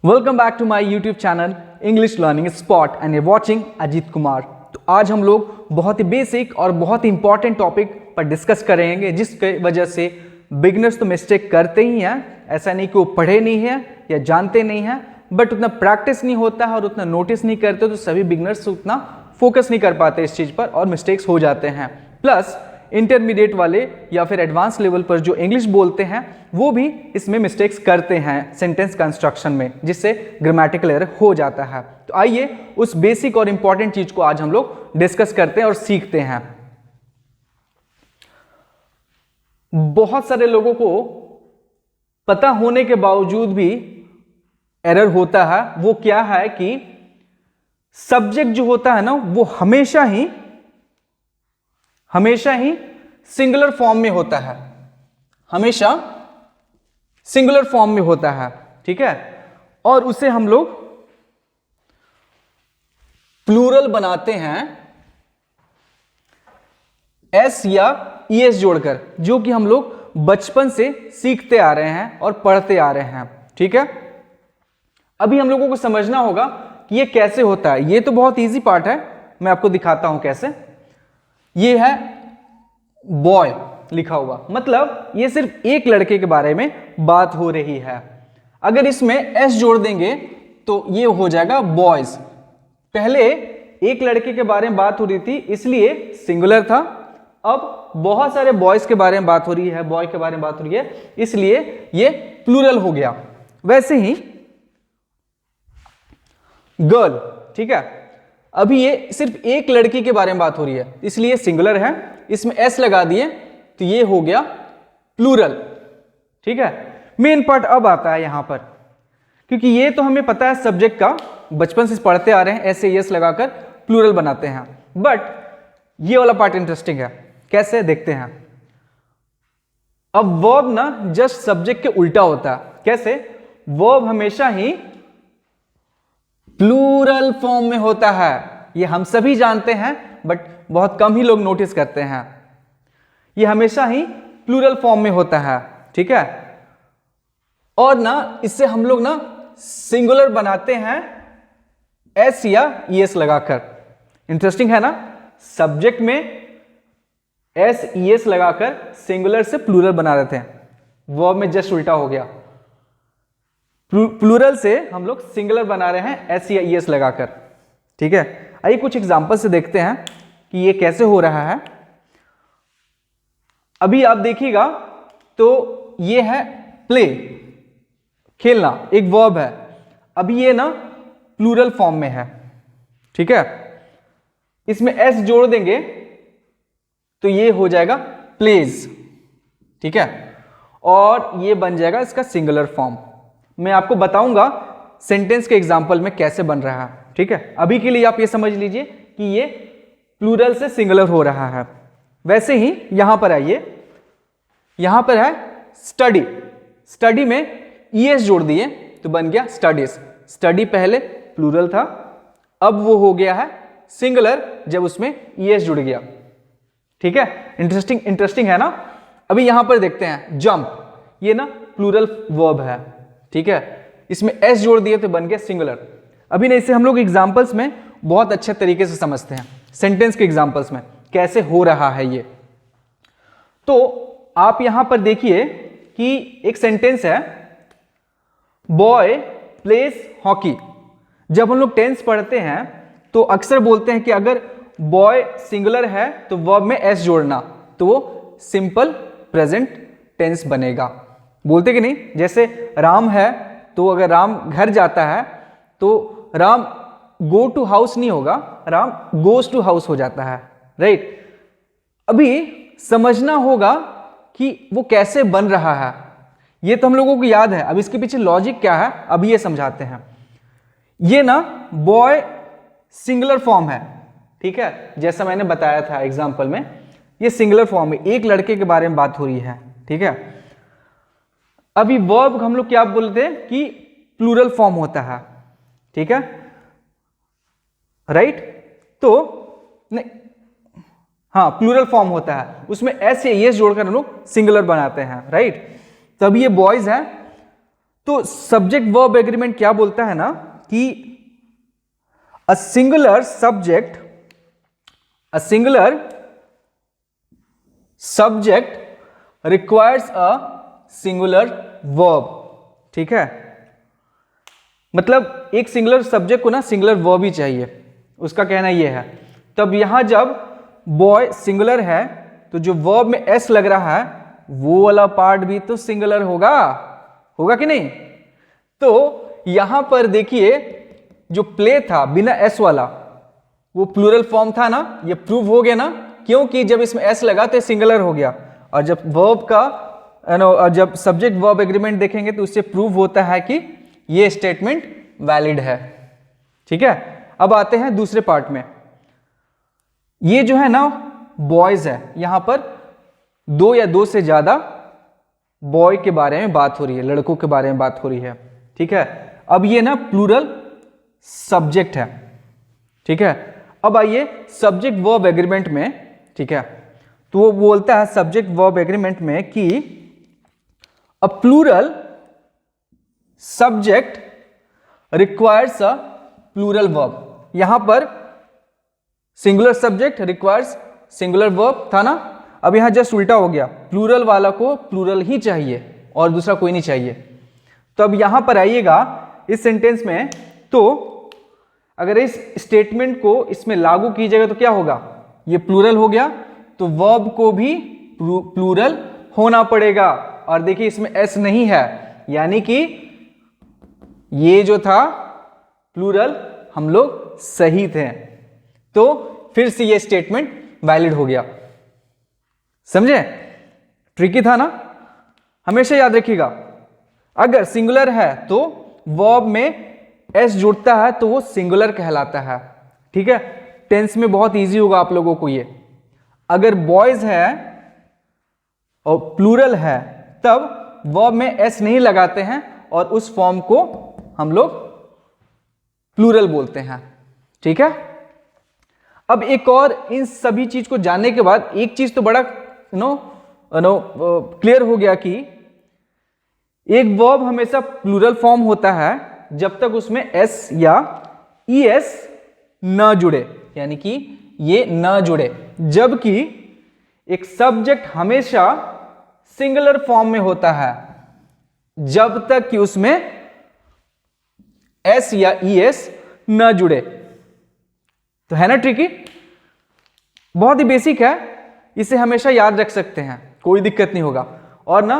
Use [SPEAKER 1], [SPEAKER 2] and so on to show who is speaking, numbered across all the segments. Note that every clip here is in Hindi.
[SPEAKER 1] Welcome back to my YouTube channel English learning spot and you're watching Ajit Kumar. तो आज हम लोग बहुत ही बेसिक और बहुत ही इंपॉर्टेंट टॉपिक पर डिस्कस करेंगे, जिसकी वजह से बिगनर्स तो मिस्टेक करते ही हैं। ऐसा नहीं कि वो पढ़े नहीं हैं या जानते नहीं हैं, बट उतना प्रैक्टिस नहीं होता है और उतना नोटिस नहीं करते, तो सभी बिगनर्स उतना फोकस नहीं कर पाते इस चीज़ पर और मिस्टेक्स हो जाते हैं। प्लस इंटरमीडिएट वाले या फिर एडवांस लेवल पर जो इंग्लिश बोलते हैं वो भी इसमें मिस्टेक्स करते हैं सेंटेंस कंस्ट्रक्शन में, जिससे ग्रामेटिकल एरर हो जाता है। तो आइए उस बेसिक और इंपॉर्टेंट चीज को आज हम लोग डिस्कस करते हैं और सीखते हैं। बहुत सारे लोगों को पता होने के बावजूद भी एरर होता है। वो क्या है कि सब्जेक्ट जो होता है ना, वो हमेशा ही सिंगुलर फॉर्म में होता है, हमेशा सिंगुलर फॉर्म में होता है, ठीक है। और उसे हम लोग प्लूरल बनाते हैं एस या ईएस जोड़कर, जो कि हम लोग बचपन से सीखते आ रहे हैं और पढ़ते आ रहे हैं, ठीक है। अभी हम लोगों को समझना होगा कि ये कैसे होता है। ये तो बहुत इजी पार्ट है, मैं आपको दिखाता हूं कैसे। ये है बॉय लिखा हुआ, मतलब ये सिर्फ एक लड़के के बारे में बात हो रही है। अगर इसमें एस जोड़ देंगे तो ये हो जाएगा बॉयज। पहले एक लड़के के बारे में बात हो रही थी, इसलिए सिंगुलर था। अब बहुत सारे बॉयज के बारे में बात हो रही है, बॉय के बारे में बात हो रही है, इसलिए ये प्लूरल हो गया। वैसे ही गर्ल, ठीक है। अभी ये सिर्फ एक लड़की के बारे में बात हो रही है, इसलिए सिंगुलर है, इसमें एस लगा दिए तो ये हो गया प्लूरल, ठीक है। मेन पार्ट अब आता है यहां पर, क्योंकि ये तो हमें पता है सब्जेक्ट का, बचपन से पढ़ते आ रहे हैं, ऐसे एस लगाकर प्लूरल बनाते हैं। बट ये वाला पार्ट इंटरेस्टिंग है, कैसे देखते हैं। अब वर्ब ना जस्ट सब्जेक्ट के उल्टा होता है। कैसे? वर्ब हमेशा ही प्लूरल फॉर्म में होता है, ये हम सभी जानते हैं, बट बहुत कम ही लोग नोटिस करते हैं। ये हमेशा ही प्लूरल फॉर्म में होता है, ठीक है। और ना इससे हम लोग ना सिंगुलर बनाते हैं एस या ईएस लगाकर। इंटरेस्टिंग है ना, सब्जेक्ट में एस ईएस लगाकर सिंगुलर से प्लूरल बना रहे थे, वर्ब में जस्ट उल्टा हो गया। प्लूरल से हम लोग सिंगुलर बना रहे हैं एस या ईएस लगाकर, ठीक है। आइए कुछ एग्जांपल से देखते हैं कि ये कैसे हो रहा है। अभी आप देखिएगा तो ये है प्ले, खेलना, एक वर्ब है। अभी ये ना प्लूरल फॉर्म में है, ठीक है। इसमें एस जोड़ देंगे तो ये हो जाएगा प्लेज, ठीक है। और ये बन जाएगा इसका सिंगुलर फॉर्म। मैं आपको बताऊंगा सेंटेंस के एग्जांपल में कैसे बन रहा है, ठीक है। अभी के लिए आप ये समझ लीजिए कि ये प्लूरल से सिंगुलर हो रहा है। वैसे ही यहां पर आइए, यहां पर है स्टडी। स्टडी में ईएस जोड़ दिए तो बन गया स्टडीज। स्टडी पहले प्लूरल था, अब वो हो गया है सिंगुलर जब उसमें ईएस जुड़ गया, ठीक है। इंटरेस्टिंग है ना। अभी यहां पर देखते हैं जंप, ये ना प्लूरल वर्ब है, ठीक है। इसमें एस जोड़ दिए तो बन गया सिंगुलर। अभी ना इसे हम लोग एग्जांपल्स में बहुत अच्छे तरीके से समझते हैं, सेंटेंस के एग्जांपल्स में कैसे हो रहा है ये। तो आप यहां पर देखिए कि एक सेंटेंस है, बॉय प्लेज हॉकी। जब हम लोग टेंस पढ़ते हैं तो अक्सर बोलते हैं कि अगर बॉय सिंगुलर है तो वर्ब में एस जोड़ना, तो वो सिंपल प्रेजेंट टेंस बनेगा। बोलते कि नहीं? जैसे राम है तो अगर राम घर जाता है तो राम गो टू हाउस नहीं होगा, राम गोज टू हाउस हो जाता है, राइट। अभी समझना होगा कि वो कैसे बन रहा है। ये तो हम लोगों को याद है, अब इसके पीछे लॉजिक क्या है अभी ये समझाते हैं। ये ना बॉय सिंगुलर फॉर्म है, ठीक है, जैसा मैंने बताया था एग्जाम्पल में, ये सिंगुलर फॉर्म में एक लड़के के बारे में बात हो रही है, ठीक है। अभी वर्ब हम लोग क्या बोलते हैं कि प्लूरल फॉर्म होता है, ठीक है, राइट। तो नहीं, हाँ प्लूरल फॉर्म होता है, उसमें एस या एस जोड़कर हम लोग सिंगुलर बनाते हैं, राइट। तब ये बॉयज है तो सब्जेक्ट वर्ब एग्रीमेंट क्या बोलता है ना कि a singular subject requires a singular verb. ठीक है, मतलब एक सिंगुलर सब्जेक्ट को ना सिंगुलर वर्ब ही चाहिए, उसका कहना यह है। तब यहां जब बॉय सिंगुलर है तो जो वर्ब में एस लग रहा है वो वाला पार्ट भी तो सिंगुलर होगा कि नहीं। तो यहां पर देखिए जो प्ले था बिना एस वाला वो प्लूरल फॉर्म था ना, ये प्रूव हो गया ना, क्योंकि जब इसमें एस लगा तो सिंगुलर हो गया। और जब वर्ब का जब सब्जेक्ट वर्ब एग्रीमेंट देखेंगे तो उससे प्रूव होता है कि ये स्टेटमेंट वैलिड है। ठीक है, अब आते हैं दूसरे पार्ट में। ये जो है ना बॉयज है, यहां पर दो या दो से ज्यादा बॉय के बारे में बात हो रही है, लड़कों के बारे में बात हो रही है। ठीक है, अब ये ना प्लूरल सब्जेक्ट है। ठीक है, अब आइए सब्जेक्ट वर्ब एग्रीमेंट में। ठीक है, तो वो बोलता है सब्जेक्ट वर्ब एग्रीमेंट में कि a plural subject requires a plural verb. यहां पर singular subject requires singular verb था ना, अब यहां जस्ट उल्टा हो गया, प्लूरल वाला को प्लूरल ही चाहिए और दूसरा कोई नहीं चाहिए। तो अब यहां पर आइएगा इस सेंटेंस में, तो अगर इस स्टेटमेंट को इसमें लागू कीजिएगा तो क्या होगा, ये प्लूरल हो गया तो वर्ब को भी प्लूरल होना पड़ेगा। और देखिए इसमें एस नहीं है, यानी कि ये जो था प्लूरल हम लोग सही थे, तो फिर से ये स्टेटमेंट वैलिड हो गया। समझे, ट्रिकी था ना। हमेशा याद रखिएगा अगर सिंगुलर है तो वर्ब में एस जुड़ता है तो वो सिंगुलर कहलाता है। ठीक है, टेंस में बहुत इजी होगा आप लोगों को ये। अगर बॉयज है और प्लूरल है तब वर्ब में एस नहीं लगाते हैं और उस फॉर्म को हम लोग प्लूरल बोलते हैं। ठीक है, अब एक और इन सभी चीज को जानने के बाद एक चीज तो बड़ा क्लियर हो गया कि एक वर्ब हमेशा प्लूरल फॉर्म होता है जब तक उसमें एस या ईएस न जुड़े, यानी कि ये न जुड़े। जबकि एक सब्जेक्ट हमेशा सिंगुलर फॉर्म में होता है जब तक कि उसमें एस या ईएस न जुड़े। तो है ना ट्रिकी, बहुत ही बेसिक है, इसे हमेशा याद रख सकते हैं, कोई दिक्कत नहीं होगा। और ना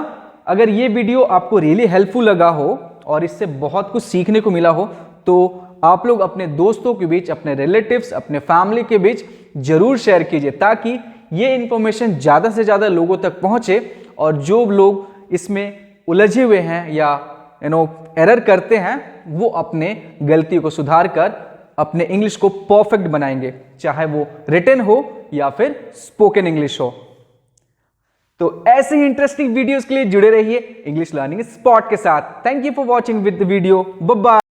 [SPEAKER 1] अगर ये वीडियो आपको रियली हेल्पफुल लगा हो और इससे बहुत कुछ सीखने को मिला हो तो आप लोग अपने दोस्तों के बीच, अपने रिलेटिव्स, अपने फैमिली के बीच जरूर शेयर कीजिए ताकि ये इंफॉर्मेशन ज़्यादा से ज़्यादा लोगों तक पहुंचे और जो लोग इसमें उलझे हुए हैं या एरर करते हैं वो अपने गलती को सुधार कर अपने इंग्लिश को परफेक्ट बनाएंगे, चाहे वो रिटन हो या फिर स्पोकन इंग्लिश हो। तो ऐसे ही इंटरेस्टिंग वीडियोस के लिए जुड़े रहिए इंग्लिश लर्निंग स्पॉट के साथ। Thank you for watching with the video. Bye bye.